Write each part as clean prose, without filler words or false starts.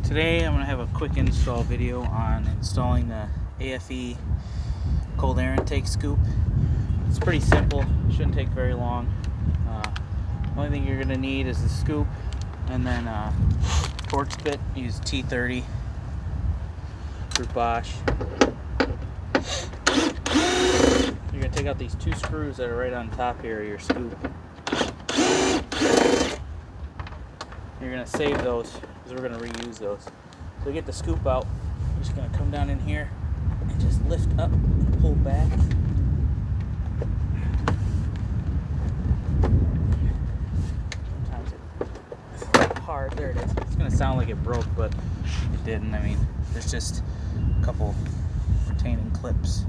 Today I'm going to have a quick install video on installing the aFe Cold Air Intake Scoop. It's pretty simple, shouldn't take very long. The only thing you're going to need is the scoop and then a Torx bit. Use T30 through Bosch. You're going to take out these two screws that are right on top here of your scoop. You're going to save those because we're going to reuse those. So get the scoop out, you're just going to come down in here and just lift up and pull back. Sometimes it's hard. There it is. It's going to sound like it broke, but it didn't. I mean, there's just a couple retaining clips.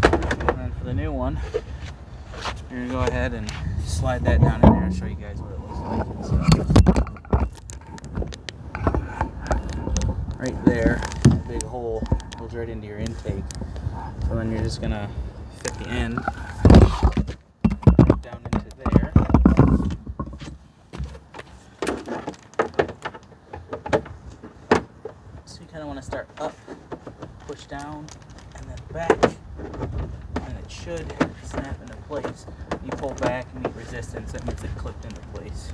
And then for the new one, you're going to go ahead and slide that down in there and show you guys what it looks like. Right there, a big hole goes right into your intake. So then you're just going to fit the end down into there. So you kind of want to start up, push down, and then back. And it should snap into place. You pull back and meet resistance, that means it clipped into place.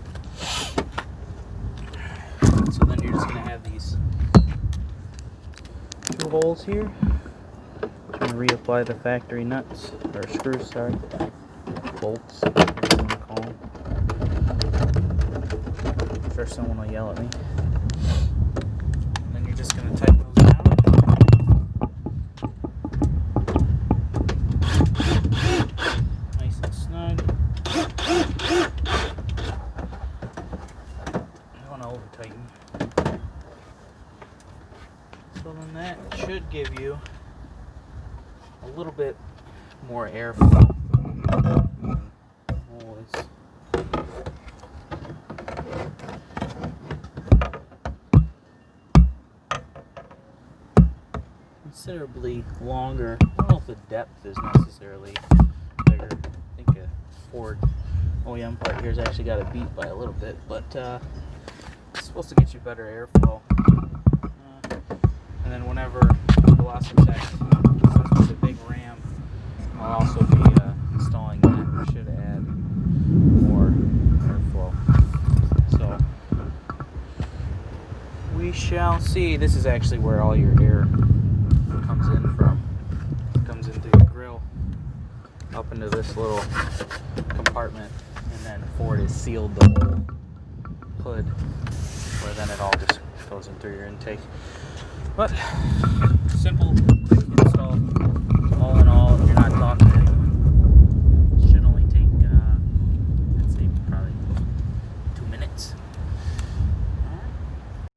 So then you're just going to have these two holes here. You're going to reapply the factory nuts, or screws, sorry. Bolts, whatever you want to call them. I'm sure someone will yell at me. And then you're just going to tighten those down. So then that should give you a little bit more airflow. Considerably longer. I don't know if the depth is necessarily bigger. I think a Ford OEM part here's actually got it beat by a little bit, but it's supposed to get you better airflow. And then whenever Velocitech, since it's a big ram, I'll also be installing that. It should add more airflow. So we shall see. This is actually where all your air comes in from. It comes into your grill, up into this little compartment, and then Ford has sealed the whole hood, where then it all just goes in through your intake. But simple, quick install.